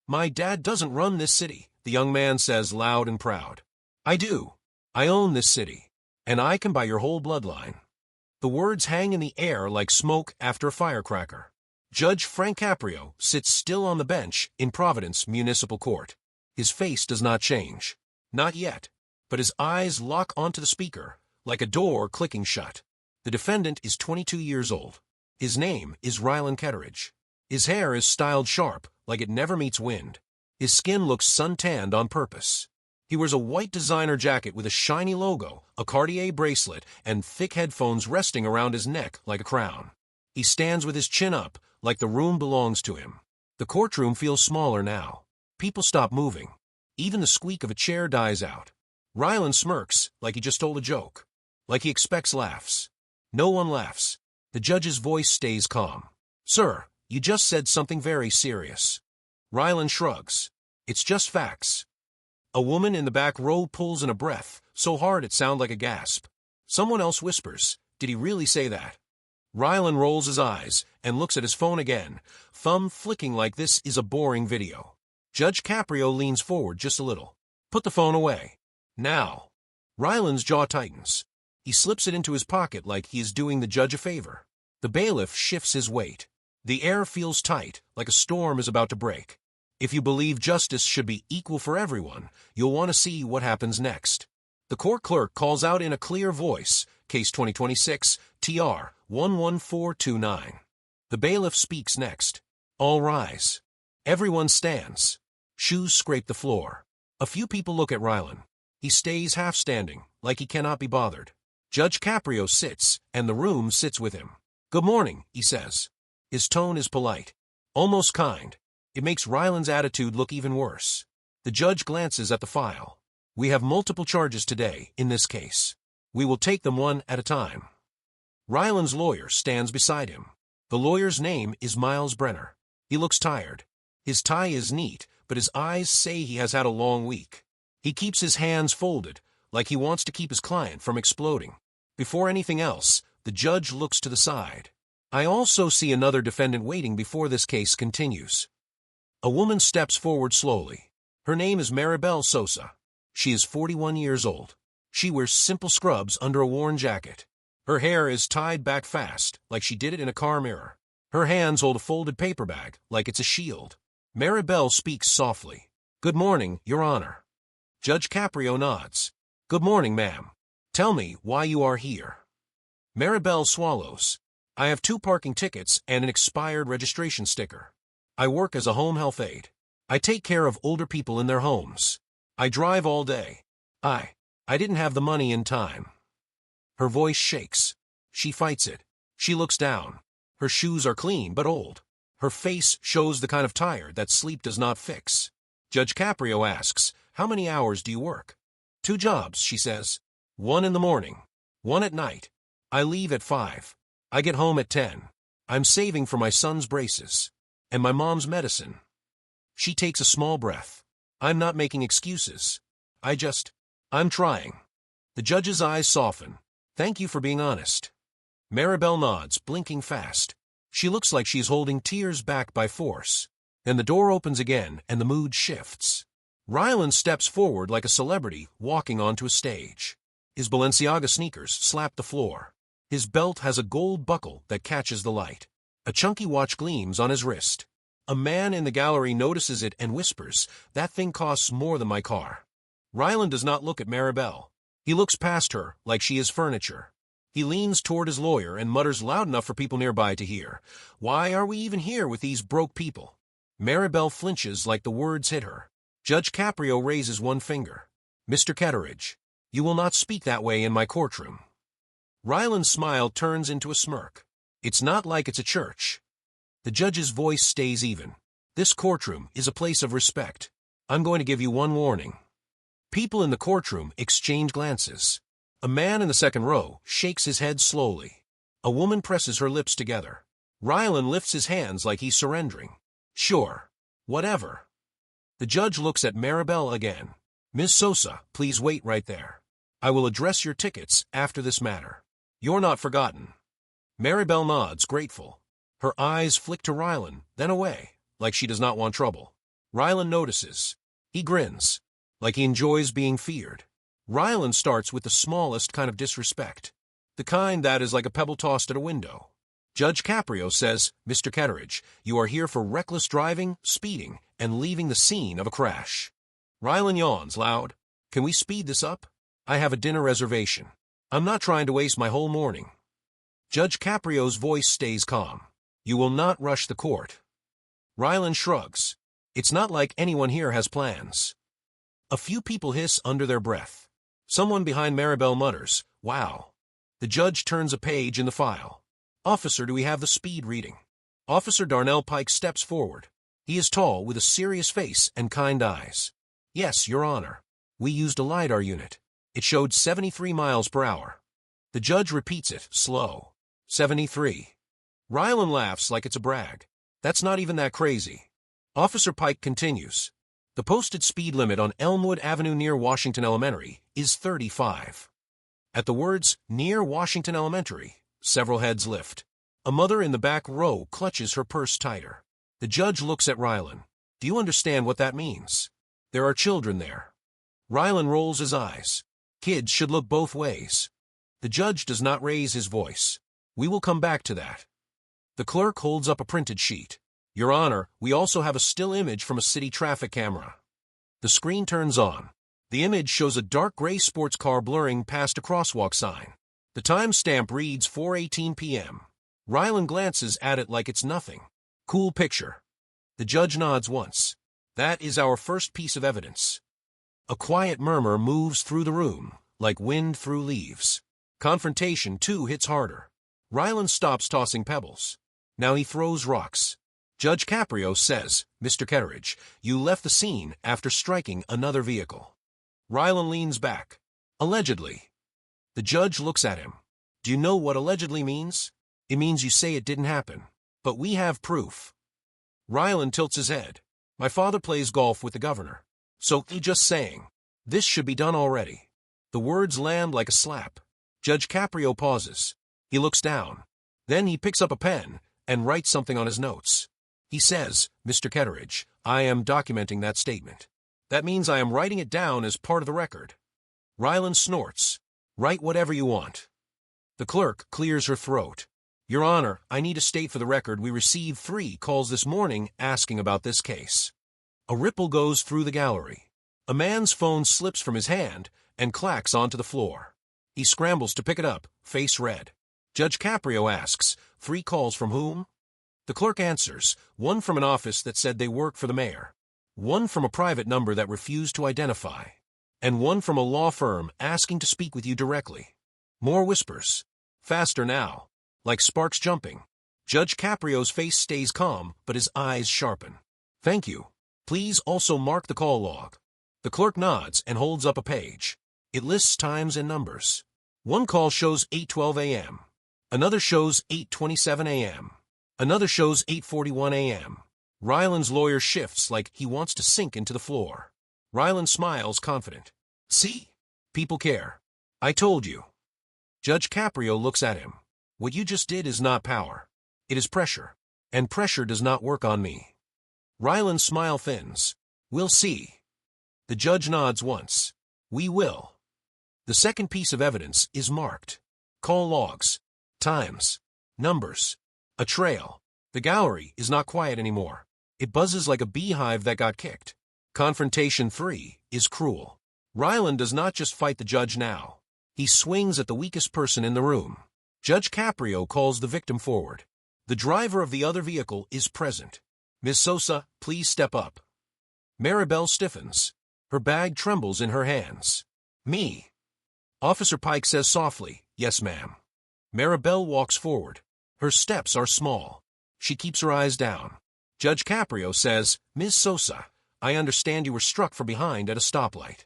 My dad doesn't run this city, the young man says loud and proud. I do. I own this city. And I can buy your whole bloodline. The words hang in the air like smoke after a firecracker. Judge Frank Caprio sits still on the bench in Providence Municipal Court. His face does not change. Not yet. But his eyes lock onto the speaker, like a door clicking shut. The defendant is 22 years old. His name is Rylan Ketteridge. His hair is styled sharp, like it never meets wind. His skin looks suntanned on purpose. He wears a white designer jacket with a shiny logo, a Cartier bracelet, and thick headphones resting around his neck like a crown. He stands with his chin up, like the room belongs to him. The courtroom feels smaller now. People stop moving. Even the squeak of a chair dies out. Rylan smirks, like he just told a joke. Like he expects laughs. No one laughs. The judge's voice stays calm. Sir, you just said something very serious. Rylan shrugs. It's just facts. A woman in the back row pulls in a breath, so hard it sounds like a gasp. Someone else whispers, did he really say that? Rylan rolls his eyes and looks at his phone again, thumb flicking like this is a boring video. Judge Caprio leans forward just a little. Put the phone away. Now. Rylan's jaw tightens. He slips it into his pocket like he is doing the judge a favor. The bailiff shifts his weight. The air feels tight, like a storm is about to break. If you believe justice should be equal for everyone, you'll want to see what happens next. The court clerk calls out in a clear voice, Case 2026, TR 11429. The bailiff speaks next. All rise. Everyone stands. Shoes scrape the floor. A few people look at Rylan. He stays half standing, like he cannot be bothered. Judge Caprio sits, and the room sits with him. Good morning, he says. His tone is polite, almost kind. It makes Rylan's attitude look even worse. The judge glances at the file. We have multiple charges today, in this case. We will take them one at a time. Rylan's lawyer stands beside him. The lawyer's name is Miles Brenner. He looks tired. His tie is neat, but his eyes say he has had a long week. He keeps his hands folded, like he wants to keep his client from exploding. Before anything else, the judge looks to the side. I also see another defendant waiting before this case continues. A woman steps forward slowly. Her name is Maribel Sosa. She is 41 years old. She wears simple scrubs under a worn jacket. Her hair is tied back fast, like she did it in a car mirror. Her hands hold a folded paper bag, like it's a shield. Maribel speaks softly. Good morning, Your Honor. Judge Caprio nods. Good morning, ma'am. Tell me why you are here. Maribel swallows. I have 2 parking tickets and an expired registration sticker. I work as a home health aide. I take care of older people in their homes. I drive all day. I didn't have the money in time. Her voice shakes. She fights it. She looks down. Her shoes are clean but old. Her face shows the kind of tire that sleep does not fix. Judge Caprio asks, how many hours do you work? 2 jobs, she says. 1 in the morning. 1 at night. I leave at 5. I get home at 10. I'm saving for my son's braces. And my mom's medicine. She takes a small breath. I'm not making excuses. I'm trying. The judge's eyes soften. Thank you for being honest. Maribel nods, blinking fast. She looks like she's holding tears back by force. Then the door opens again, and the mood shifts. Rylan steps forward like a celebrity walking onto a stage. His Balenciaga sneakers slap the floor. His belt has a gold buckle that catches the light. A chunky watch gleams on his wrist. A man in the gallery notices it and whispers, that thing costs more than my car. Rylan does not look at Maribel. He looks past her like she is furniture. He leans toward his lawyer and mutters loud enough for people nearby to hear. Why are we even here with these broke people? Maribel flinches like the words hit her. Judge Caprio raises one finger. Mr. Ketteridge, you will not speak that way in my courtroom. Rylan's smile turns into a smirk. It's not like it's a church. The judge's voice stays even. This courtroom is a place of respect. I'm going to give you one warning. People in the courtroom exchange glances. A man in the second row shakes his head slowly. A woman presses her lips together. Rylan lifts his hands like he's surrendering. Sure. Whatever. The judge looks at Maribel again. Ms. Sosa, please wait right there. I will address your tickets after this matter. You're not forgotten. Maribel nods, grateful. Her eyes flick to Rylan, then away, like she does not want trouble. Rylan notices. He grins, like he enjoys being feared. Rylan starts with the smallest kind of disrespect, the kind that is like a pebble tossed at a window. Judge Caprio says, Mr. Ketteridge, you are here for reckless driving, speeding, and leaving the scene of a crash. Rylan yawns loud. Can we speed this up? I have a dinner reservation. I'm not trying to waste my whole morning. Judge Caprio's voice stays calm. You will not rush the court. Rylan shrugs. It's not like anyone here has plans. A few people hiss under their breath. Someone behind Maribel mutters, wow. The judge turns a page in the file. Officer, do we have the speed reading? Officer Darnell Pike steps forward. He is tall, with a serious face and kind eyes. Yes, Your Honor. We used a LiDAR unit. It showed 73 miles per hour. The judge repeats it, slow. 73. Rylan laughs like it's a brag. That's not even that crazy. Officer Pike continues. The posted speed limit on Elmwood Avenue near Washington Elementary is 35. At the words, near Washington Elementary, several heads lift. A mother in the back row clutches her purse tighter. The judge looks at Rylan. Do you understand what that means? There are children there. Rylan rolls his eyes. Kids should look both ways. The judge does not raise his voice. We will come back to that. The clerk holds up a printed sheet. Your Honor, we also have a still image from a city traffic camera. The screen turns on. The image shows a dark gray sports car blurring past a crosswalk sign. The timestamp reads 4:18 p.m. Rylan glances at it like it's nothing. Cool picture. The judge nods once. That is our first piece of evidence. A quiet murmur moves through the room, like wind through leaves. Confrontation, too, hits harder. Rylan stops tossing pebbles. Now he throws rocks. Judge Caprio says, Mr. Ketteridge, you left the scene after striking another vehicle. Rylan leans back. Allegedly. The judge looks at him. Do you know what allegedly means? It means you say it didn't happen. But we have proof. Rylan tilts his head. My father plays golf with the governor. So he just saying. This should be done already. The words land like a slap. Judge Caprio pauses. He looks down. Then he picks up a pen and writes something on his notes. He says, Mr. Ketteridge, I am documenting that statement. That means I am writing it down as part of the record. Rylan snorts. Write whatever you want. The clerk clears her throat. Your Honor, I need to state for the record we received 3 calls this morning asking about this case. A ripple goes through the gallery. A man's phone slips from his hand and clacks onto the floor. He scrambles to pick it up, face red. Judge Caprio asks, 3 calls from whom? The clerk answers, 1 from an office that said they work for the mayor, 1 from a private number that refused to identify, and 1 from a law firm asking to speak with you directly. More whispers. Faster now. Like sparks jumping. Judge Caprio's face stays calm, but his eyes sharpen. Thank you. Please also mark the call log. The clerk nods and holds up a page. It lists times and numbers. 1 call shows 8:12 a.m. Another shows 8:27 a.m. Another shows 8:41 a.m. Rylan's lawyer shifts like he wants to sink into the floor. Rylan smiles confident. See? People care. I told you. Judge Caprio looks at him. What you just did is not power. It is pressure. And pressure does not work on me. Rylan's smile thins. We'll see. The judge nods once. We will. The second piece of evidence is marked. Call logs. Times. Numbers. A trail. The gallery is not quiet anymore. It buzzes like a beehive that got kicked. Confrontation 3 is cruel. Rylan does not just fight the judge now. He swings at the weakest person in the room. Judge Caprio calls the victim forward. The driver of the other vehicle is present. Miss Sosa, please step up. Maribel stiffens. Her bag trembles in her hands. Me. Officer Pike says softly, yes, ma'am. Maribel walks forward. Her steps are small. She keeps her eyes down. Judge Caprio says, Ms. Sosa, I understand you were struck from behind at a stoplight.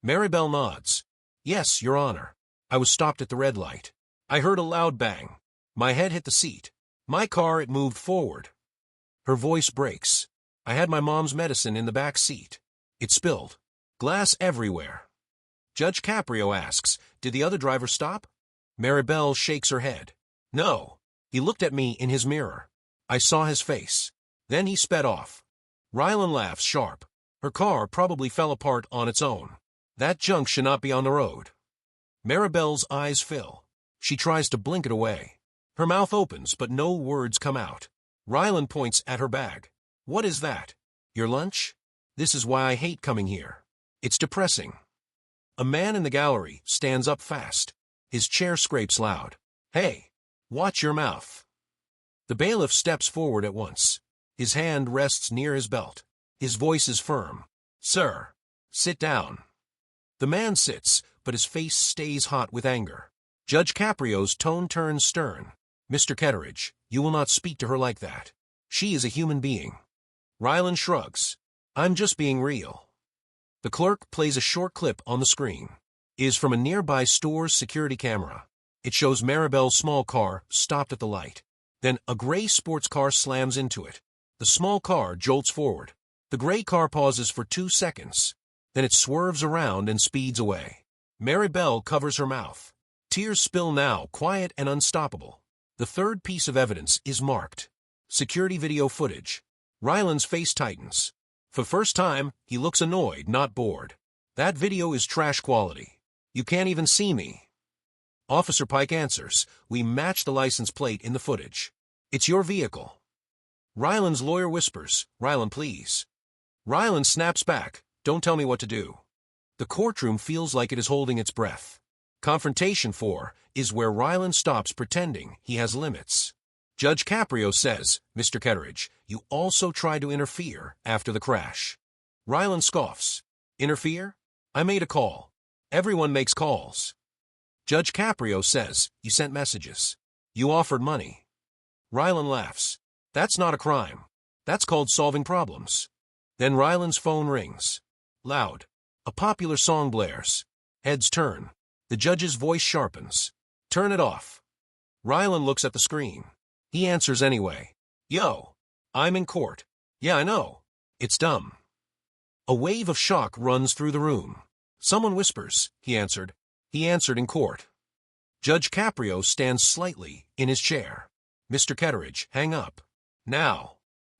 Maribel nods. Yes, Your Honor. I was stopped at the red light. I heard a loud bang. My head hit the seat. My car, it moved forward. Her voice breaks. I had my mom's medicine in the back seat. It spilled. Glass everywhere. Judge Caprio asks, did the other driver stop? Maribel shakes her head. No. He looked at me in his mirror. I saw his face. Then he sped off. Rylan laughs sharp. Her car probably fell apart on its own. That junk should not be on the road. Maribel's eyes fill. She tries to blink it away. Her mouth opens, but no words come out. Rylan points at her bag. What is that? Your lunch? This is why I hate coming here. It's depressing. A man in the gallery stands up fast. His chair scrapes loud. Hey, watch your mouth. The bailiff steps forward at once. His hand rests near his belt. His voice is firm. Sir, sit down. The man sits, but his face stays hot with anger. Judge Caprio's tone turns stern. Mr. Ketteridge, you will not speak to her like that. She is a human being. Rylan shrugs. I'm just being real. The clerk plays a short clip on the screen. It is from a nearby store's security camera. It shows Maribel's small car stopped at the light. Then a gray sports car slams into it. The small car jolts forward. The gray car pauses for 2 seconds. Then it swerves around and speeds away. Maribel covers her mouth. Tears spill now, quiet and unstoppable. The third piece of evidence is marked. Security video footage. Rylan's face tightens. For the first time, he looks annoyed, not bored. That video is trash quality. You can't even see me. Officer Pike answers. We match the license plate in the footage. It's your vehicle. Rylan's lawyer whispers, Rylan, please. Rylan snaps back. Don't tell me what to do. The courtroom feels like it is holding its breath. Confrontation 4 is where Rylan stops pretending he has limits. Judge Caprio says, Mr. Ketteridge, you also tried to interfere after the crash. Rylan scoffs. Interfere? I made a call. Everyone makes calls. Judge Caprio says, you sent messages. You offered money. Rylan laughs. That's not a crime. That's called solving problems. Then Rylan's phone rings. Loud. A popular song blares. Heads turn. The judge's voice sharpens. Turn it off. Rylan looks at the screen. He answers anyway. Yo, I'm in court. Yeah, I know. It's dumb. A wave of shock runs through the room. Someone whispers, he answered. He answered in court. Judge Caprio stands slightly in his chair. Mr. Ketteridge, hang up. Now.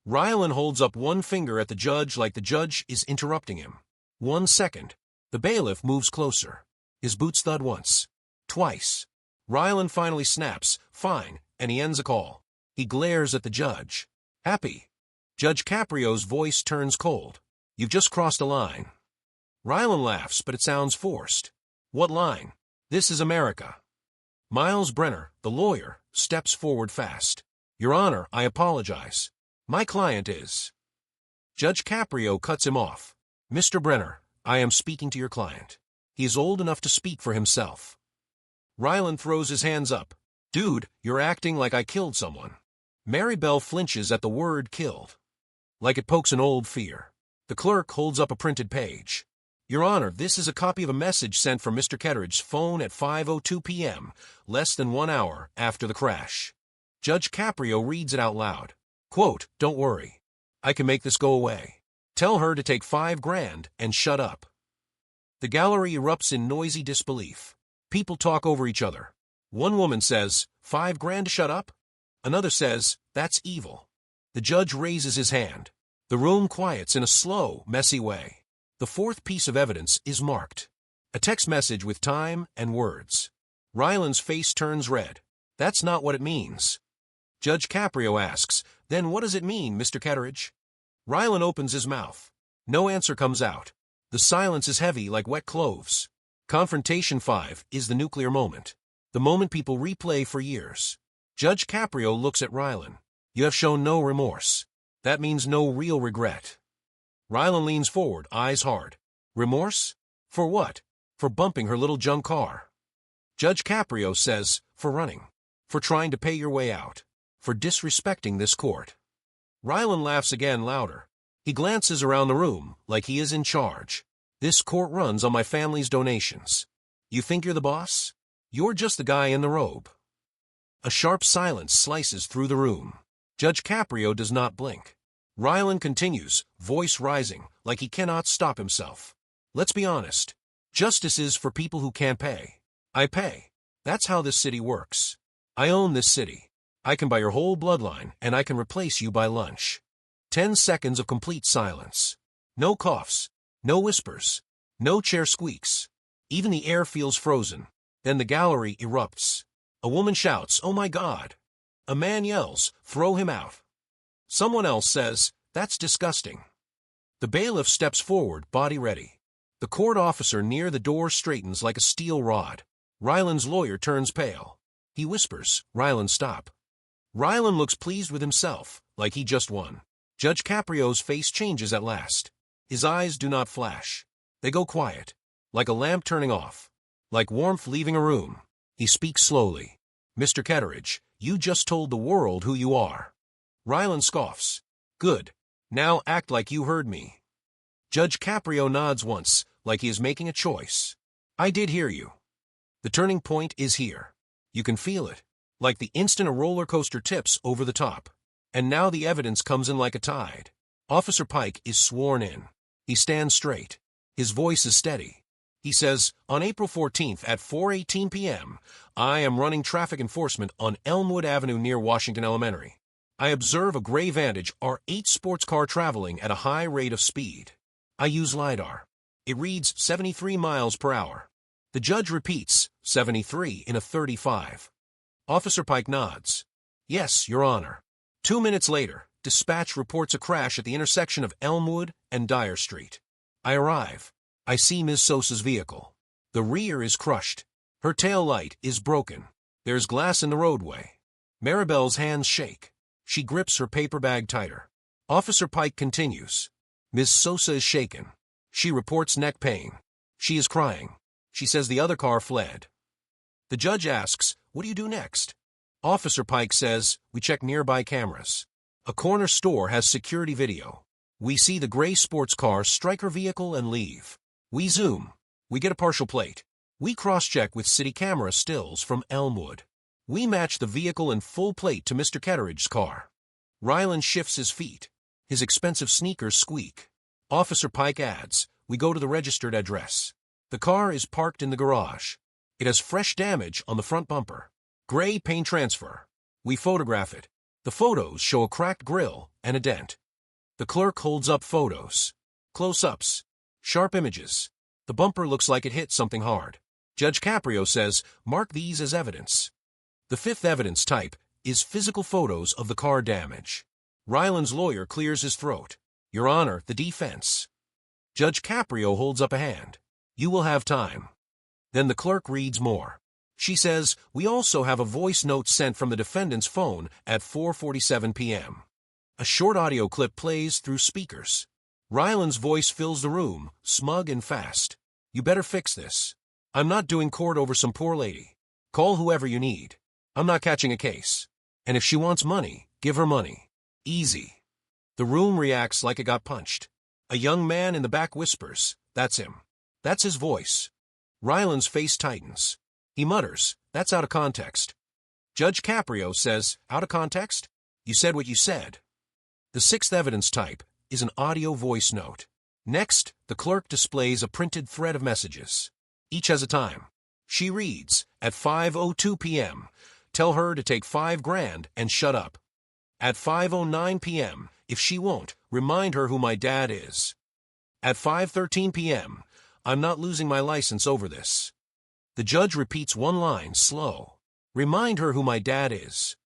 Rylan holds up one finger at the judge like the judge is interrupting him. 1 second. The bailiff moves closer. His boots thud once. Twice. Rylan finally snaps, fine, and he ends the call. He glares at the judge. Happy. Judge Caprio's voice turns cold. You've just crossed a line. Rylan laughs, but it sounds forced. What line? This is America. Miles Brenner, the lawyer, steps forward fast. Your Honor, I apologize. My client is. Judge Caprio cuts him off. Mr. Brenner, I am speaking to your client. He is old enough to speak for himself. Rylan throws his hands up. Dude, you're acting like I killed someone. Maribel flinches at the word killed. Like it pokes an old fear. The clerk holds up a printed page. Your Honor, this is a copy of a message sent from Mr. Ketteridge's phone at 5:02 p.m., less than 1 hour after the crash. Judge Caprio reads it out loud. Quote, don't worry. I can make this go away. Tell her to take $5,000 and shut up. The gallery erupts in noisy disbelief. People talk over each other. One woman says, $5,000 to shut up? Another says, that's evil. The judge raises his hand. The room quiets in a slow, messy way. The fourth piece of evidence is marked. A text message with time and words. Rylan's face turns red. That's not what it means. Judge Caprio asks, then what does it mean, Mr. Ketteridge? Rylan opens his mouth. No answer comes out. The silence is heavy like wet cloves. Confrontation 5 is the nuclear moment. The moment people replay for years. Judge Caprio looks at Rylan. You have shown no remorse. That means no real regret. Rylan leans forward, eyes hard. Remorse? For what? For bumping her little junk car. Judge Caprio says, for running. For trying to pay your way out. For disrespecting this court. Rylan laughs again louder. He glances around the room like he is in charge. This court runs on my family's donations. You think you're the boss? You're just the guy in the robe. A sharp silence slices through the room. Judge Caprio does not blink. Rylan continues, voice rising, like he cannot stop himself. Let's be honest. Justice is for people who can't pay. I pay. That's how this city works. I own this city. I can buy your whole bloodline, and I can replace you by lunch. 10 seconds of complete silence. No coughs, no whispers, no chair squeaks. Even the air feels frozen. Then the gallery erupts. A woman shouts, "Oh my God!" A man yells, "Throw him out!" Someone else says, "That's disgusting." The bailiff steps forward, body ready. The court officer near the door straightens like a steel rod. Ryland's lawyer turns pale. He whispers, "Ryland, stop." Ryland looks pleased with himself, like he just won. Judge Caprio's face changes at last. His eyes do not flash. They go quiet, like a lamp turning off, like warmth leaving a room. He speaks slowly. "Mr. Ketteridge, you just told the world who you are." Ryland scoffs. "Good. Now act like you heard me." Judge Caprio nods once, like he is making a choice. "I did hear you." The turning point is here. You can feel it, like the instant a roller coaster tips over the top. And now the evidence comes in like a tide. Officer Pike is sworn in. He stands straight. His voice is steady. He says, "On April 14th at 4:18 p.m., I am running traffic enforcement on Elmwood Avenue near Washington Elementary. I observe a gray Vantage R8 sports car traveling at a high rate of speed. I use LiDAR. It reads 73 miles per hour. The judge repeats, 73 in a 35. Officer Pike nods. "Yes, Your Honor." 2 minutes later, dispatch reports a crash at the intersection of Elmwood and Dyer Street. I arrive. I see Ms. Sosa's vehicle. The rear is crushed. Her tail light is broken. There's glass in the roadway. Maribel's hands shake. She grips her paper bag tighter. Officer Pike continues. Ms. Sosa is shaken. She reports neck pain. She is crying. She says the other car fled. The judge asks, "What do you do next?" Officer Pike says, "We check nearby cameras. A corner store has security video. We see the gray sports car strike her vehicle and leave. We zoom. We get a partial plate. We cross-check with city camera stills from Elmwood. We match the vehicle and full plate to Mr. Ketteridge's car." Ryland shifts his feet. His expensive sneakers squeak. Officer Pike adds, "We go to the registered address. The car is parked in the garage. It has fresh damage on the front bumper. Gray paint transfer. We photograph it. The photos show a cracked grille and a dent. The clerk holds up photos. Close-ups. Sharp images. The bumper looks like it hit something hard. Judge Caprio says, "Mark these as evidence." The fifth evidence type is physical photos of the car damage. Ryland's lawyer clears his throat. "Your Honor, the defense." Judge Caprio holds up a hand. "You will have time." Then the clerk reads more. She says, "We also have a voice note sent from the defendant's phone at 4:47 p.m. A short audio clip plays through speakers. Ryland's voice fills the room, smug and fast. "You better fix this. I'm not doing court over some poor lady. Call whoever you need. I'm not catching a case. And if she wants money, give her money. Easy." The room reacts like it got punched. A young man in the back whispers, "That's him." That's his voice. Ryland's face tightens. He mutters, "That's out of context." Judge Caprio says, "Out of context? You said what you said." The sixth evidence type is an audio voice note. Next, the clerk displays a printed thread of messages. Each has a time. She reads, at 5:02 p.m., tell her to take $5,000 and shut up. At 5:09 p.m., if she won't, remind her who my dad is. At 5:13 p.m., I'm not losing my license over this. The judge repeats one line, slow. Remind her who my dad is.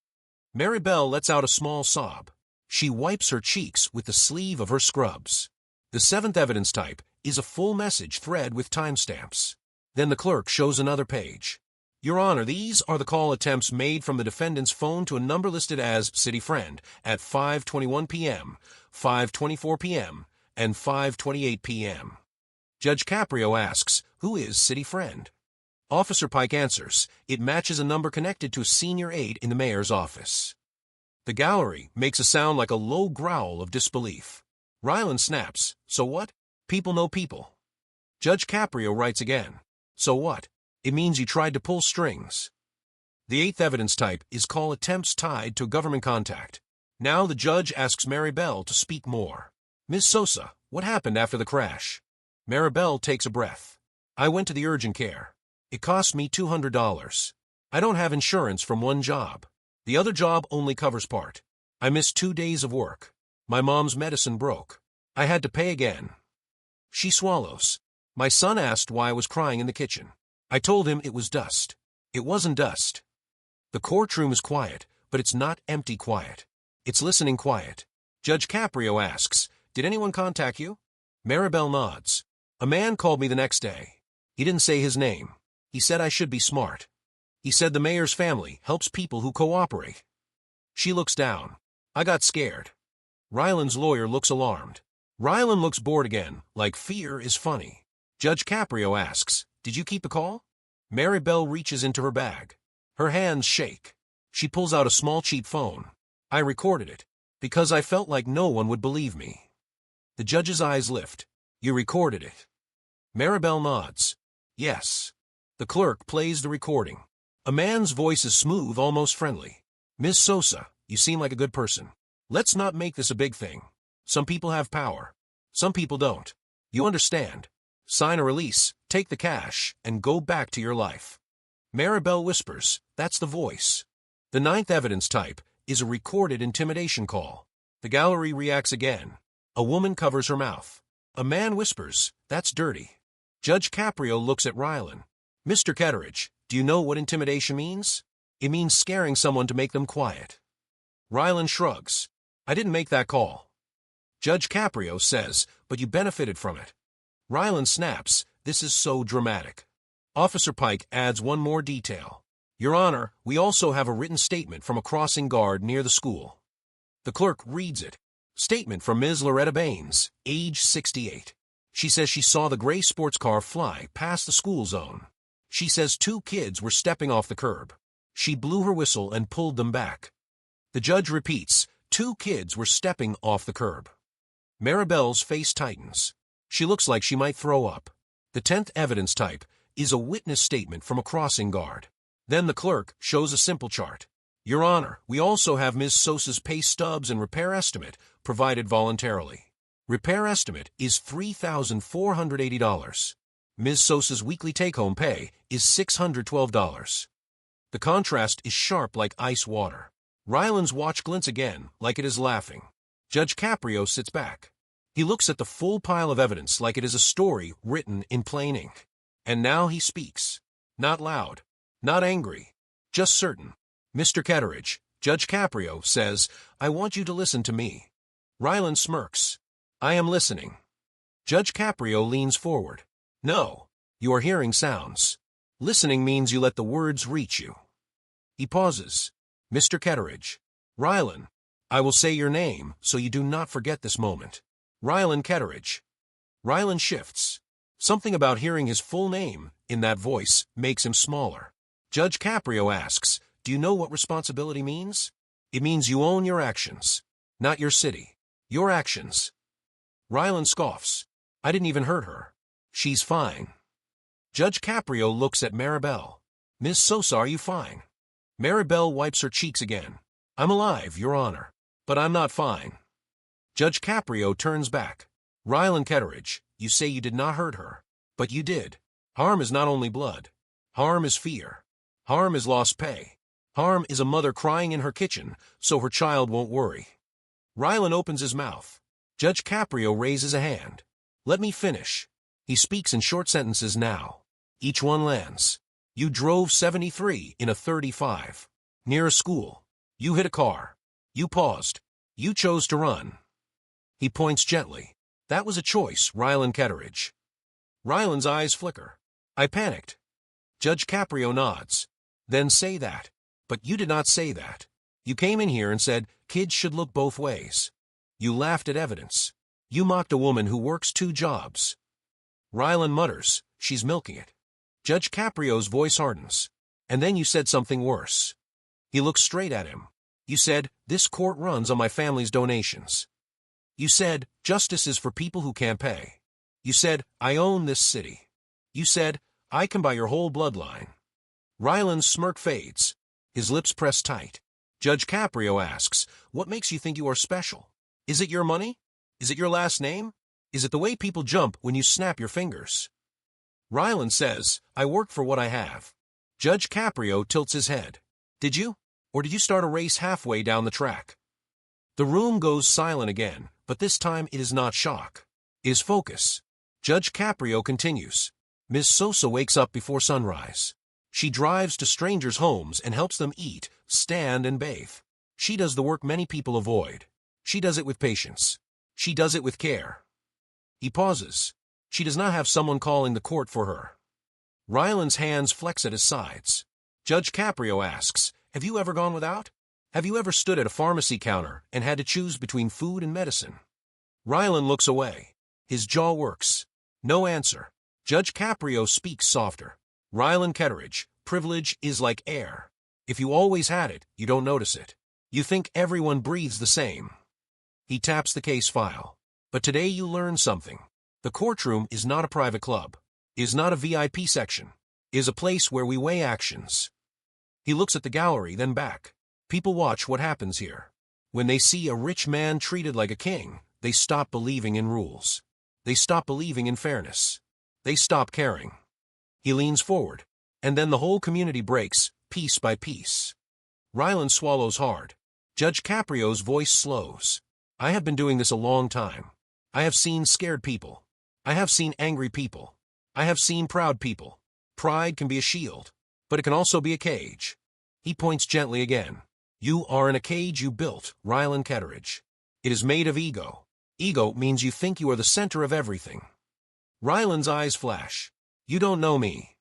Maribel lets out a small sob. She wipes her cheeks with the sleeve of her scrubs. The seventh evidence type is a full message thread with timestamps. Then the clerk shows another page. Your Honor, these are the call attempts made from the defendant's phone to a number listed as City Friend at 5:21 p.m., 5:24 p.m., and 5:28 p.m. Judge Caprio asks, who is City Friend? Officer Pike answers, it matches a number connected to a senior aide in the mayor's office. The gallery makes a sound like a low growl of disbelief. Ryland snaps, so what? People know people. Judge Caprio writes again, so what? It means you tried to pull strings. The eighth evidence type is call attempts tied to government contact. Now the judge asks Maribel to speak more. Ms. Sosa, what happened after the crash? Maribel takes a breath. I went to the urgent care. It cost me $200. I don't have insurance from one job. The other job only covers part. I missed 2 days of work. My mom's medicine broke. I had to pay again. She swallows. My son asked why I was crying in the kitchen. I told him it was dust. It wasn't dust. The courtroom is quiet, but it's not empty quiet. It's listening quiet. Judge Caprio asks, "Did anyone contact you?" Maribel nods. A man called me the next day. He didn't say his name. He said I should be smart. He said the mayor's family helps people who cooperate. She looks down. I got scared. Ryland's lawyer looks alarmed. Ryland looks bored again, like fear is funny. Judge Caprio asks, "Did you keep the call?" Maribel reaches into her bag. Her hands shake. She pulls out a small cheap phone. I recorded it, because I felt like no one would believe me. The judge's eyes lift. You recorded it? Maribel nods. Yes. The clerk plays the recording. A man's voice is smooth, almost friendly. Ms. Sosa, you seem like a good person. Let's not make this a big thing. Some people have power. Some people don't. You understand. Sign a release, take the cash, and go back to your life. Maribel whispers, that's the voice. The ninth evidence type is a recorded intimidation call. The gallery reacts again. A woman covers her mouth. A man whispers, that's dirty. Judge Caprio looks at Ryland. Mr. Ketteridge, do you know what intimidation means? It means scaring someone to make them quiet. Ryland shrugs. I didn't make that call. Judge Caprio says, but you benefited from it. Ryland snaps, this is so dramatic. Officer Pike adds one more detail. Your Honor, we also have a written statement from a crossing guard near the school. The clerk reads it. Statement from Ms. Loretta Baines, age 68. She says she saw the gray sports car fly past the school zone. She says 2 kids were stepping off the curb. She blew her whistle and pulled them back. The judge repeats, 2 kids were stepping off the curb. Maribel's face tightens. She looks like she might throw up. The 10th evidence type is a witness statement from a crossing guard. Then the clerk shows a simple chart. Your Honor, we also have Ms. Sosa's pay stubs and repair estimate provided voluntarily. Repair estimate is $3,480. Ms. Sosa's weekly take-home pay is $612. The contrast is sharp like ice water. Ryland's watch glints again, like it is laughing. Judge Caprio sits back. He looks at the full pile of evidence like it is a story written in plain ink. And now he speaks. Not loud, not angry, just certain. Mr. Ketteridge, Judge Caprio says, I want you to listen to me. Ryland smirks. I am listening. Judge Caprio leans forward. No, you are hearing sounds. Listening means you let the words reach you. He pauses. Mr. Ketteridge. Ryland. I will say your name so you do not forget this moment. Ryland Ketteridge. Ryland shifts. Something about hearing his full name in that voice makes him smaller. Judge Caprio asks, do you know what responsibility means? It means you own your actions, not your city. Your actions. Ryland scoffs. I didn't even hurt her. She's fine. Judge Caprio looks at Maribel. Miss Sosa, are you fine? Maribel wipes her cheeks again. I'm alive, Your Honor, but I'm not fine. Judge Caprio turns back. Ryland Ketteridge, you say you did not hurt her, but you did. Harm is not only blood. Harm is fear. Harm is lost pay. Harm is a mother crying in her kitchen so her child won't worry. Ryland opens his mouth. Judge Caprio raises a hand. Let me finish. He speaks in short sentences now. Each one lands. You drove 73 in a 35. Near a school. You hit a car. You paused. You chose to run. He points gently. That was a choice, Ryland Ketteridge. Ryland's eyes flicker. I panicked. Judge Caprio nods. Then say that. But you did not say that. You came in here and said, kids should look both ways. You laughed at evidence. You mocked a woman who works 2 jobs. Ryland mutters, she's milking it. Judge Caprio's voice hardens. And then you said something worse. He looks straight at him. You said, this court runs on my family's donations. You said, justice is for people who can't pay. You said, I own this city. You said, I can buy your whole bloodline. Ryland's smirk fades. His lips press tight. Judge Caprio asks, what makes you think you are special? Is it your money? Is it your last name? Is it the way people jump when you snap your fingers? Ryland says, I work for what I have. Judge Caprio tilts his head. Did you? Or did you start a race halfway down the track? The room goes silent again, but this time it is not shock. It is focus. Judge Caprio continues. Ms. Sosa wakes up before sunrise. She drives to strangers' homes and helps them eat, stand, and bathe. She does the work many people avoid. She does it with patience. She does it with care. He pauses. She does not have someone calling the court for her. Ryland's hands flex at his sides. Judge Caprio asks, have you ever gone without? Have you ever stood at a pharmacy counter and had to choose between food and medicine? Ryland looks away. His jaw works. No answer. Judge Caprio speaks softer. Ryland Ketteridge, privilege is like air. If you always had it, you don't notice it. You think everyone breathes the same. He taps the case file. But today you learn something. The courtroom is not a private club. Is not a VIP section. Is a place where we weigh actions. He looks at the gallery, then back. People watch what happens here. When they see a rich man treated like a king, they stop believing in rules. They stop believing in fairness. They stop caring. He leans forward, and then the whole community breaks, piece by piece. Ryland swallows hard. Judge Caprio's voice slows. I have been doing this a long time. I have seen scared people. I have seen angry people. I have seen proud people. Pride can be a shield, but it can also be a cage. He points gently again. You are in a cage you built, Ryland Ketteridge. It is made of ego. Ego means you think you are the center of everything. Ryland's eyes flash. You don't know me.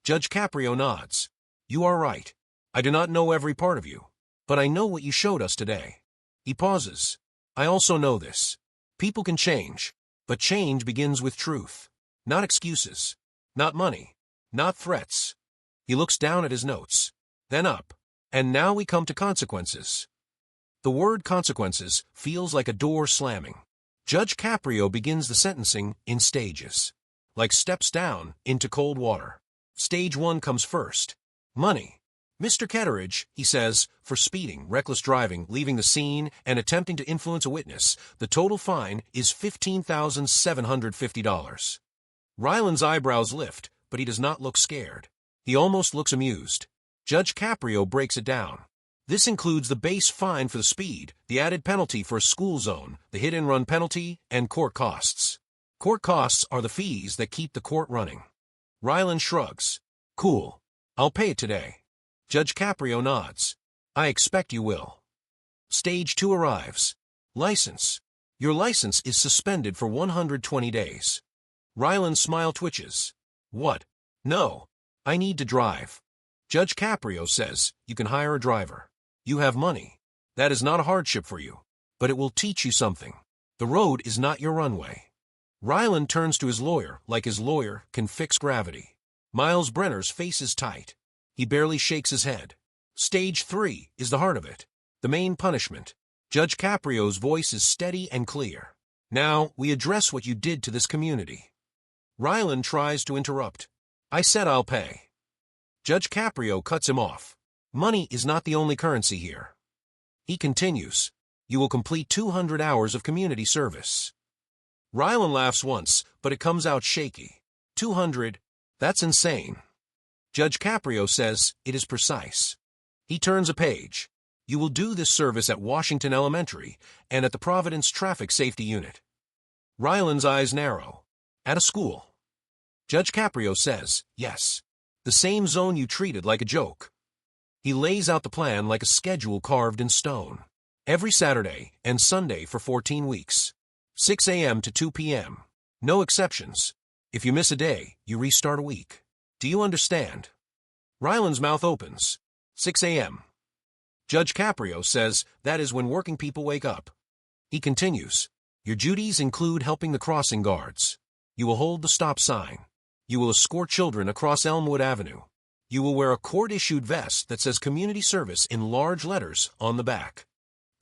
Judge Caprio nods. You are right. I do not know every part of you, but I know what you showed us today. He pauses. I also know this. People can change, but change begins with truth. Not excuses. Not money. Not threats. He looks down at his notes, then up. And now we come to consequences. The word consequences feels like a door slamming. Judge Caprio begins the sentencing in stages. Like steps down into cold water. Stage 1 comes first. Money. Mr. Ketteridge, he says, for speeding, reckless driving, leaving the scene, and attempting to influence a witness, the total fine is $15,750. Ryland's eyebrows lift, but he does not look scared. He almost looks amused. Judge Caprio breaks it down. This includes the base fine for the speed, the added penalty for a school zone, the hit-and-run penalty, and court costs. Court costs are the fees that keep the court running. Ryland shrugs. Cool. I'll pay it today. Judge Caprio nods. I expect you will. Stage 2 arrives. License. Your license is suspended for 120 days. Ryland's smile twitches. What? No. I need to drive. Judge Caprio says, you can hire a driver. You have money. That is not a hardship for you. But it will teach you something. The road is not your runway. Ryland turns to his lawyer like his lawyer can fix gravity. Miles Brenner's face is tight. He barely shakes his head. Stage 3 is the heart of it. The main punishment. Judge Caprio's voice is steady and clear. Now, we address what you did to this community. Ryland tries to interrupt. I said I'll pay. Judge Caprio cuts him off. Money is not the only currency here. He continues. You will complete 200 hours of community service. Ryland laughs once, but it comes out shaky. 200? That's insane. Judge Caprio says it is precise. He turns a page. You will do this service at Washington Elementary and at the Providence Traffic Safety Unit. Ryland's eyes narrow. At a school. Judge Caprio says, yes. The same zone you treated like a joke. He lays out the plan like a schedule carved in stone. Every Saturday and Sunday for 14 weeks. 6 a.m. to 2 p.m. No exceptions. If you miss a day, you restart a week. Do you understand? Ryland's mouth opens. 6 a.m. Judge Caprio says that is when working people wake up. He continues. Your duties include helping the crossing guards. You will hold the stop sign. You will escort children across Elmwood Avenue. You will wear a court-issued vest that says community service in large letters on the back.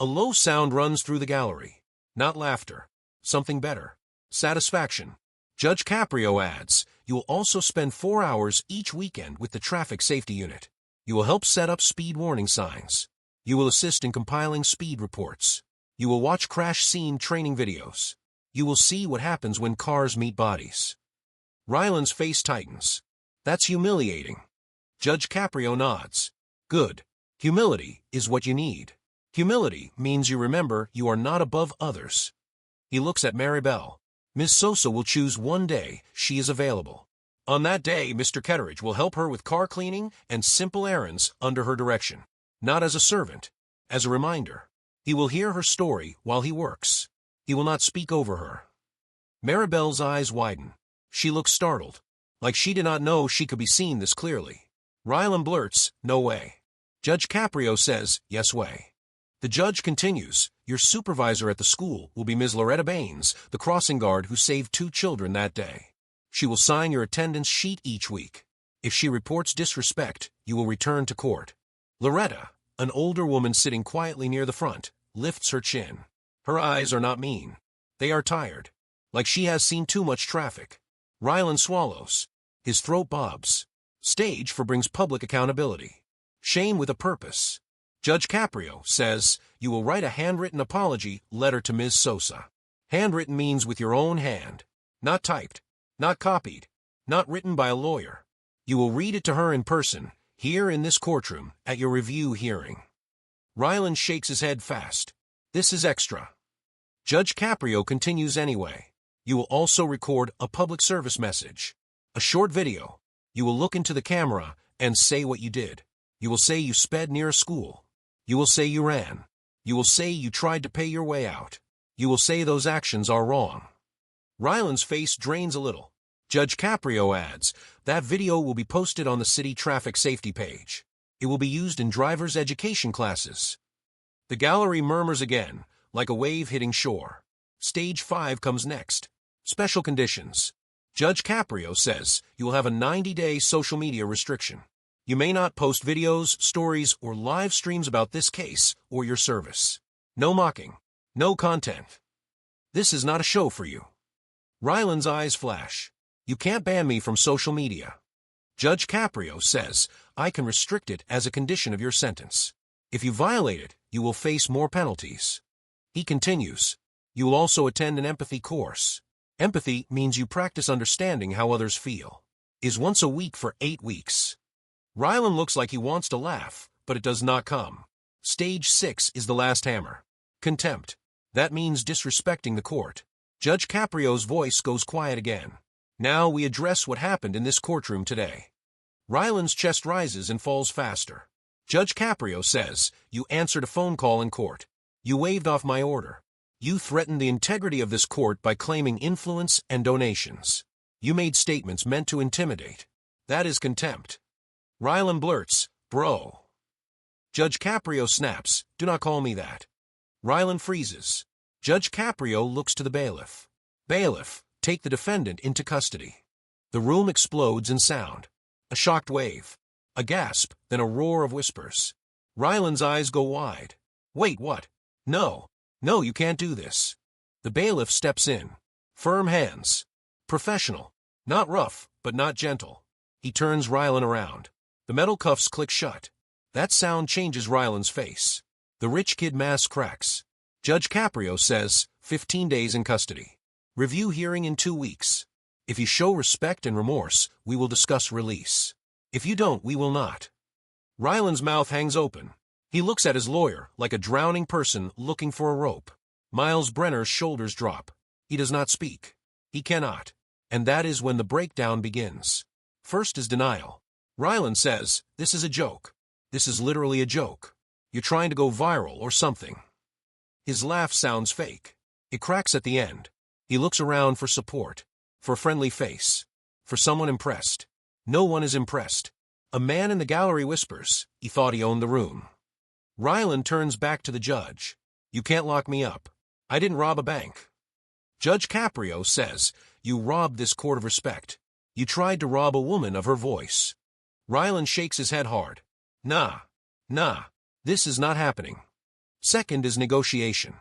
A low sound runs through the gallery. Not laughter. Something better. Satisfaction. Judge Caprio adds, you will also spend 4 hours each weekend with the Traffic Safety Unit. You will help set up speed warning signs. You will assist in compiling speed reports. You will watch crash scene training videos. You will see what happens when cars meet bodies. Ryland's face tightens. That's humiliating. Judge Caprio nods. Good. Humility is what you need. Humility means you remember you are not above others. He looks at Maribel. Ms. Sosa will choose one day she is available. On that day, Mr. Ketteridge will help her with car cleaning and simple errands under her direction. Not as a servant, as a reminder. He will hear her story while he works. He will not speak over her. Maribel's eyes widen. She looks startled, like she did not know she could be seen this clearly. Rylan blurts, "No way." Judge Caprio says, "Yes way." The judge continues, "Your supervisor at the school will be Ms. Loretta Baines, the crossing guard who saved 2 children that day. She will sign your attendance sheet each week. If she reports disrespect, you will return to court." Loretta, an older woman sitting quietly near the front, lifts her chin. Her eyes are not mean. They are tired, like she has seen too much traffic. Rylan swallows. His throat bobs. Stage 4 brings public accountability. Shame with a purpose. Judge Caprio says, "You will write a handwritten apology letter to Ms. Sosa." Handwritten means with your own hand. Not typed. Not copied. Not written by a lawyer. You will read it to her in person, here in this courtroom, at your review hearing. Rylan shakes his head fast. This is extra. Judge Caprio continues anyway. You will also record a public service message. A short video. You will look into the camera and say what you did. You will say you sped near a school. You will say you ran. You will say you tried to pay your way out. You will say those actions are wrong. Rylan's face drains a little. Judge Caprio adds, that video will be posted on the city traffic safety page. It will be used in driver's education classes. The gallery murmurs again, like a wave hitting shore. Stage 5 comes next. Special conditions. Judge Caprio says you will have a 90-day social media restriction. You may not post videos, stories, or live streams about this case or your service. No mocking. No content. This is not a show for you. Rylan's eyes flash. You can't ban me from social media. Judge Caprio says, I can restrict it as a condition of your sentence. If you violate it, you will face more penalties. He continues, you will also attend an empathy course. Empathy means you practice understanding how others feel. Is once a week for 8 weeks. Rylan looks like he wants to laugh, but it does not come. Stage 6 is the last hammer. Contempt. That means disrespecting the court. Judge Caprio's voice goes quiet again. Now we address what happened in this courtroom today. Rylan's chest rises and falls faster. Judge Caprio says, you answered a phone call in court. You waved off my order. You threatened the integrity of this court by claiming influence and donations. You made statements meant to intimidate. That is contempt. Rylan blurts, bro. Judge Caprio snaps, do not call me that. Rylan freezes. Judge Caprio looks to the bailiff. Bailiff, take the defendant into custody. The room explodes in sound. A shocked wave. A gasp, then a roar of whispers. Rylan's eyes go wide. Wait, what? No, you can't do this. The bailiff steps in. Firm hands. Professional. Not rough, but not gentle. He turns Rylan around. The metal cuffs click shut. That sound changes Rylan's face. The rich kid mask cracks. Judge Caprio says, 15 days in custody. Review hearing in 2 weeks. If you show respect and remorse, we will discuss release. If you don't, we will not. Rylan's mouth hangs open. He looks at his lawyer like a drowning person looking for a rope. Miles Brenner's shoulders drop. He does not speak. He cannot. And that is when the breakdown begins. First is denial. Rylan says, this is a joke. This is literally a joke. You're trying to go viral or something. His laugh sounds fake. It cracks at the end. He looks around for support, for a friendly face, for someone impressed. No one is impressed. A man in the gallery whispers, he thought he owned the room. Rylan turns back to the judge. You can't lock me up. I didn't rob a bank. Judge Caprio says, you robbed this court of respect. You tried to rob a woman of her voice. Rylan shakes his head hard. Nah, this is not happening. Second is negotiation.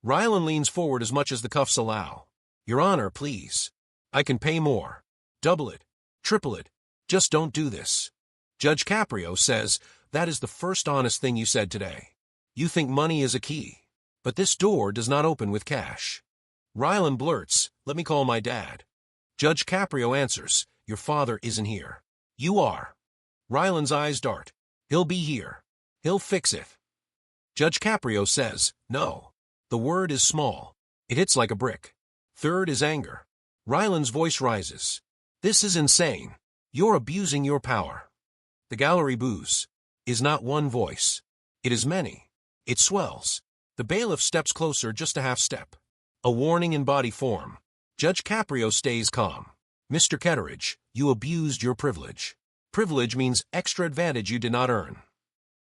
Rylan leans forward as much as the cuffs allow. Your Honor, please. I can pay more. Double it. Triple it. Just don't do this. Judge Caprio says, that is the first honest thing you said today. You think money is a key. But this door does not open with cash. Rylan blurts, let me call my dad. Judge Caprio answers, your father isn't here. You are. Rylan's eyes dart. He'll be here. He'll fix it. Judge Caprio says, no. The word is small. It hits like a brick. Third is anger. Ryland's voice rises. This is insane. You're abusing your power. The gallery boos. Is not one voice. It is many. It swells. The bailiff steps closer just a half step. A warning in body form. Judge Caprio stays calm. Mr. Ketteridge, you abused your privilege. Privilege means extra advantage you did not earn.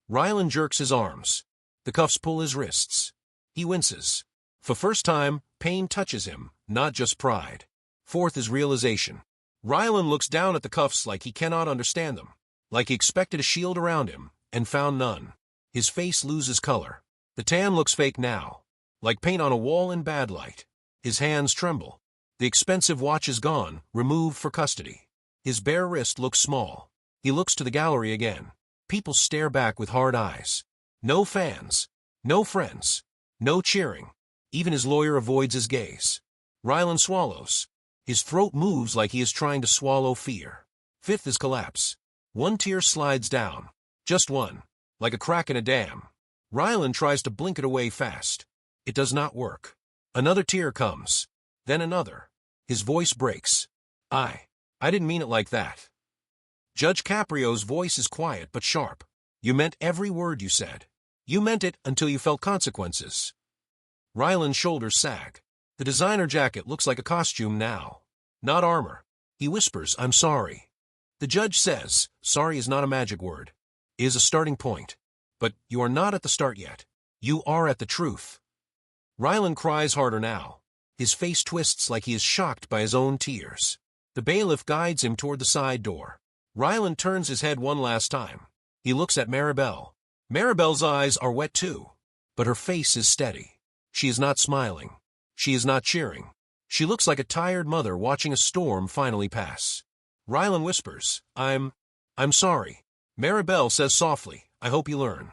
Ryland jerks his arms. The cuffs pull his wrists. He winces. For first time, pain touches him, not just pride. Fourth is realization. Ryland looks down at the cuffs like he cannot understand them, like he expected a shield around him, and found none. His face loses color. The tan looks fake now, like paint on a wall in bad light. His hands tremble. The expensive watch is gone, removed for custody. His bare wrist looks small. He looks to the gallery again. People stare back with hard eyes. No fans. No friends. No cheering. Even his lawyer avoids his gaze. Ryland swallows. His throat moves like he is trying to swallow fear. Fifth is collapse. One tear slides down. Just one. Like a crack in a dam. Ryland tries to blink it away fast. It does not work. Another tear comes. Then another. His voice breaks. I didn't mean it like that. Judge Caprio's voice is quiet but sharp. You meant every word you said. You meant it until you felt consequences. Ryland's shoulders sag. The designer jacket looks like a costume now, not armor. He whispers, I'm sorry. The judge says, sorry is not a magic word. It is a starting point. But you are not at the start yet. You are at the truth. Ryland cries harder now. His face twists like he is shocked by his own tears. The bailiff guides him toward the side door. Ryland turns his head one last time. He looks at Maribel. Maribel's eyes are wet too, but her face is steady. She is not smiling. She is not cheering. She looks like a tired mother watching a storm finally pass. Ryland whispers, I'm sorry. Maribel says softly, I hope you learn.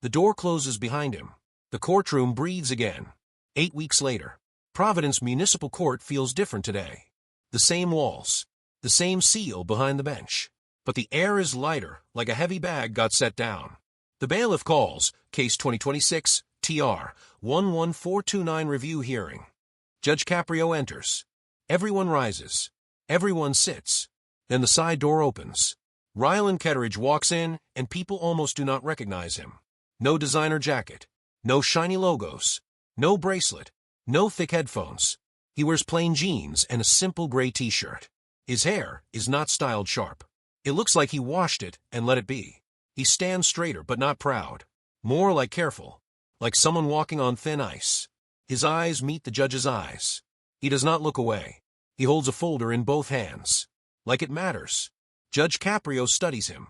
The door closes behind him. The courtroom breathes again. 8 weeks later. Providence Municipal Court feels different today. The same walls. The same seal behind the bench. But the air is lighter, like a heavy bag got set down. The bailiff calls, Case 2026, TR, 11429 review hearing. Judge Caprio enters. Everyone rises. Everyone sits. Then the side door opens. Ryland Ketteridge walks in, and people almost do not recognize him. No designer jacket. No shiny logos. No bracelet. No thick headphones. He wears plain jeans and a simple gray t-shirt. His hair is not styled sharp. It looks like he washed it and let it be. He stands straighter but not proud. More like careful. Like someone walking on thin ice. His eyes meet the judge's eyes. He does not look away. He holds a folder in both hands. Like it matters. Judge Caprio studies him.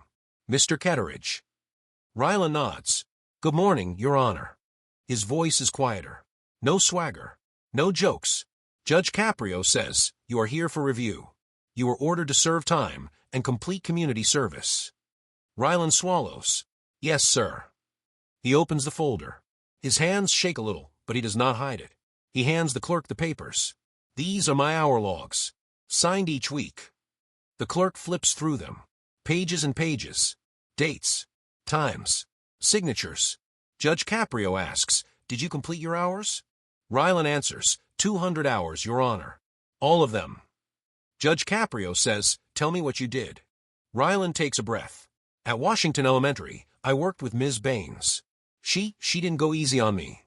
Mr. Ketteridge. Ryland nods. Good morning, Your Honor. His voice is quieter. No swagger. No jokes. Judge Caprio says, you are here for review. You are ordered to serve time and complete community service. Ryland swallows. Yes, sir. He opens the folder. His hands shake a little, but he does not hide it. He hands the clerk the papers. These are my hour logs. Signed each week. The clerk flips through them. Pages and pages. Dates. Times. Signatures. Judge Caprio asks, did you complete your hours? Ryland answers, 200 hours, Your Honor. All of them. Judge Caprio says, tell me what you did. Ryland takes a breath. At Washington Elementary, I worked with Ms. Baines. She didn't go easy on me.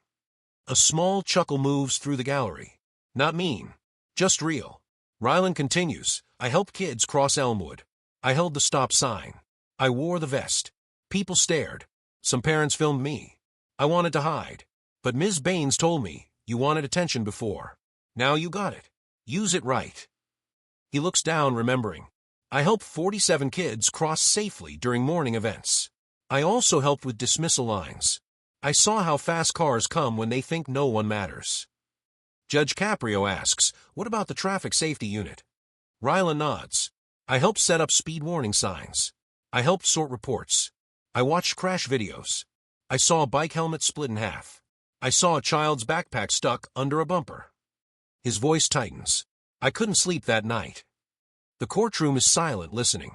A small chuckle moves through the gallery. Not mean. Just real. Ryland continues, I helped kids cross Elmwood. I held the stop sign. I wore the vest. People stared. Some parents filmed me. I wanted to hide. But Ms. Baines told me, you wanted attention before. Now you got it. Use it right. He looks down, remembering. I helped 47 kids cross safely during morning events. I also helped with dismissal lines. I saw how fast cars come when they think no one matters. Judge Caprio asks, what about the traffic safety unit? Ryland nods. I helped set up speed warning signs. I helped sort reports. I watched crash videos. I saw a bike helmet split in half. I saw a child's backpack stuck under a bumper. His voice tightens. I couldn't sleep that night. The courtroom is silent, listening.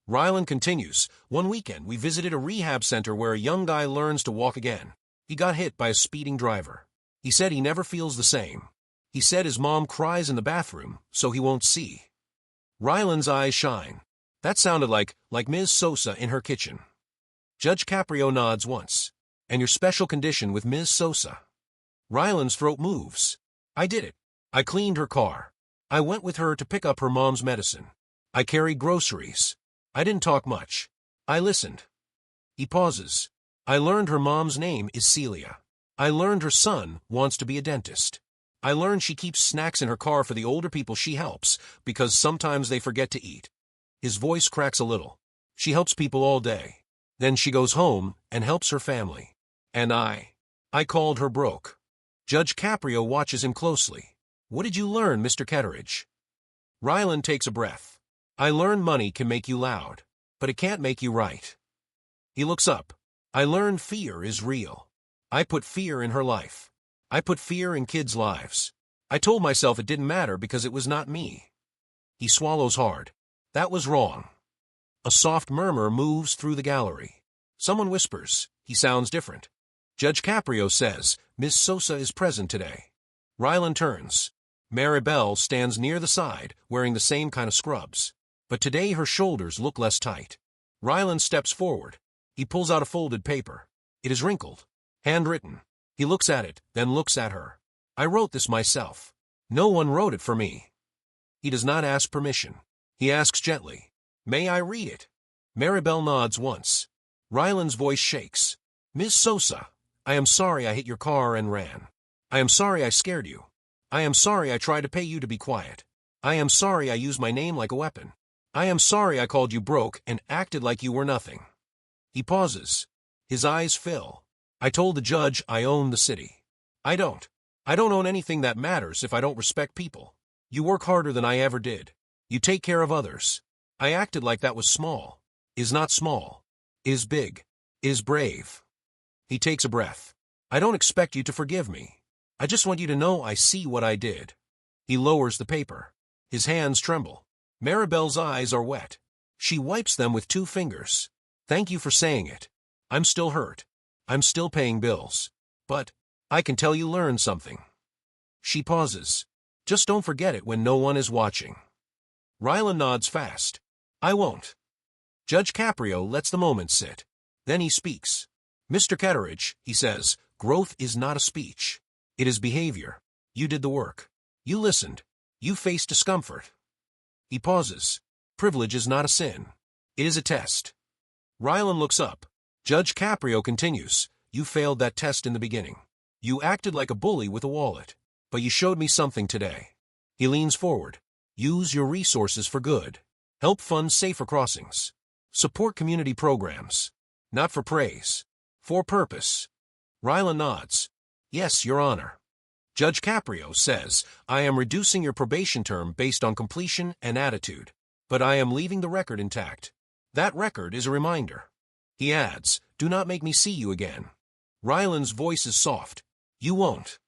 Ryland continues, one weekend we visited a rehab center where a young guy learns to walk again. He got hit by a speeding driver. He said he never feels the same. He said his mom cries in the bathroom, so he won't see. Ryland's eyes shine. That sounded like Ms. Sosa in her kitchen. Judge Caprio nods once. And your special condition with Ms. Sosa? Ryland's throat moves. I did it. I cleaned her car. I went with her to pick up her mom's medicine. I carried groceries. I didn't talk much. I listened. He pauses. I learned her mom's name is Celia. I learned her son wants to be a dentist. I learned she keeps snacks in her car for the older people she helps because sometimes they forget to eat. His voice cracks a little. She helps people all day. Then she goes home and helps her family. And I called her broke. Judge Caprio watches him closely. What did you learn, Mr. Ketteridge? Ryland takes a breath. I learned money can make you loud, but it can't make you right. He looks up. I learned fear is real. I put fear in her life. I put fear in kids' lives. I told myself it didn't matter because it was not me. He swallows hard. That was wrong. A soft murmur moves through the gallery. Someone whispers. He sounds different. Judge Caprio says, Miss Sosa is present today. Ryland turns. Maribel stands near the side, wearing the same kind of scrubs. But today her shoulders look less tight. Ryland steps forward. He pulls out a folded paper. It is wrinkled. Handwritten. He looks at it, then looks at her. I wrote this myself. No one wrote it for me. He does not ask permission. He asks gently, May I read it? Maribel nods once. Ryland's voice shakes. Miss Sosa, I am sorry I hit your car and ran. I am sorry I scared you. I am sorry I tried to pay you to be quiet. I am sorry I used my name like a weapon. I am sorry I called you broke and acted like you were nothing. He pauses. His eyes fill. I told the judge I own the city. I don't. I don't own anything that matters if I don't respect people. You work harder than I ever did. You take care of others. I acted like that was small. Is not small. Is big. Is brave. He takes a breath. I don't expect you to forgive me. I just want you to know I see what I did. He lowers the paper. His hands tremble. Maribel's eyes are wet. She wipes them with 2 fingers. Thank you for saying it. I'm still hurt. I'm still paying bills. But I can tell you learned something. She pauses. Just don't forget it when no one is watching. Ryland nods fast. I won't. Judge Caprio lets the moment sit. Then he speaks. Mr. Ketteridge, he says, growth is not a speech. It is behavior. You did the work. You listened. You faced discomfort. He pauses. Privilege is not a sin. It is a test. Ryland looks up. Judge Caprio continues. You failed that test in the beginning. You acted like a bully with a wallet. But you showed me something today. He leans forward. Use your resources for good. Help fund safer crossings. Support community programs. Not for praise. For purpose. Ryland nods. Yes, Your Honor. Judge Caprio says, I am reducing your probation term based on completion and attitude, but I am leaving the record intact. That record is a reminder. He adds, do not make me see you again. Ryland's voice is soft. You won't.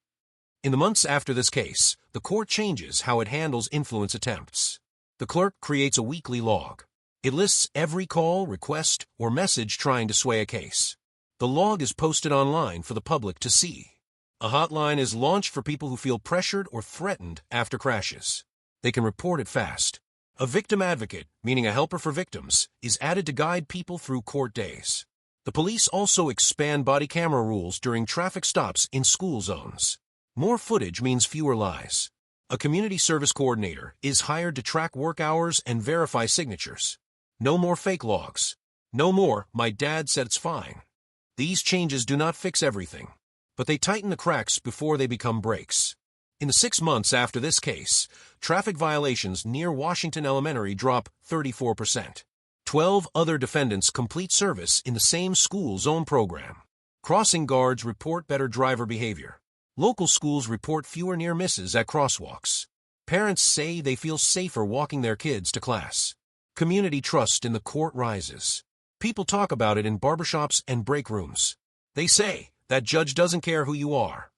In the months after this case, the court changes how it handles influence attempts. The clerk creates a weekly log. It lists every call, request, or message trying to sway a case. The log is posted online for the public to see. A hotline is launched for people who feel pressured or threatened after crashes. They can report it fast. A victim advocate, meaning a helper for victims, is added to guide people through court days. The police also expand body camera rules during traffic stops in school zones. More footage means fewer lies. A community service coordinator is hired to track work hours and verify signatures. No more fake logs. No more, my dad said it's fine. These changes do not fix everything, but they tighten the cracks before they become breaks. In the 6 months after this case, traffic violations near Washington Elementary drop 34%. 12 other defendants complete service in the same school zone program. Crossing guards report better driver behavior. Local schools report fewer near misses at crosswalks. Parents say they feel safer walking their kids to class. Community trust in the court rises. People talk about it in barbershops and break rooms. They say that judge doesn't care who you are.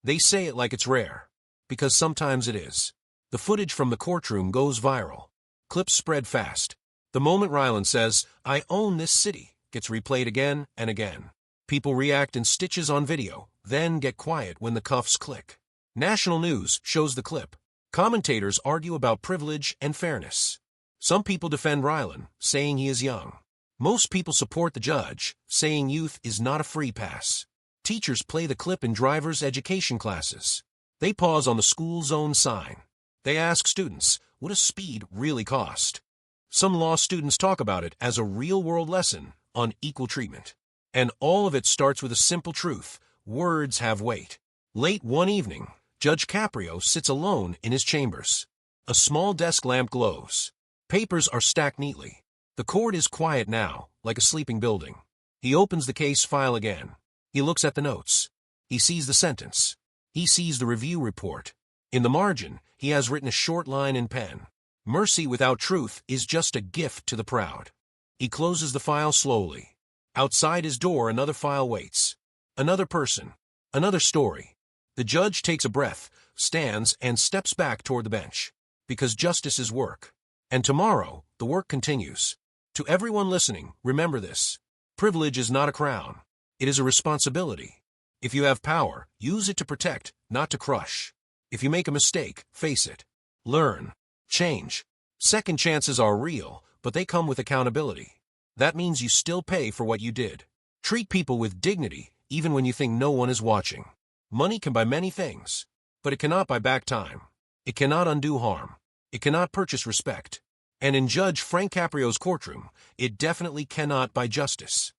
They say it like it's rare. Because sometimes it is. The footage from the courtroom goes viral. Clips spread fast. The moment Ryland says, I own this city, gets replayed again and again. People react in stitches on video, then get quiet when the cuffs click. National news shows the clip. Commentators argue about privilege and fairness. Some people defend Rylan, saying he is young. Most people support the judge, saying youth is not a free pass. Teachers play the clip in driver's education classes. They pause on the school zone sign. They ask students, what does speed really cost? Some law students talk about it as a real-world lesson on equal treatment. And all of it starts with a simple truth: words have weight. Late one evening, Judge Caprio sits alone in his chambers. A small desk lamp glows. Papers are stacked neatly. The court is quiet now, like a sleeping building. He opens the case file again. He looks at the notes. He sees the sentence. He sees the review report. In the margin, he has written a short line in pen. Mercy without truth is just a gift to the proud. He closes the file slowly. Outside his door, another file waits. Another person. Another story. The judge takes a breath, stands, and steps back toward the bench. Because justice is work. And tomorrow, the work continues. To everyone listening, remember this. Privilege is not a crown. It is a responsibility. If you have power, use it to protect, not to crush. If you make a mistake, face it. Learn. Change. Second chances are real, but they come with accountability. That means you still pay for what you did. Treat people with dignity, even when you think no one is watching. Money can buy many things, but it cannot buy back time. It cannot undo harm. It cannot purchase respect. And in Judge Frank Caprio's courtroom, it definitely cannot buy justice.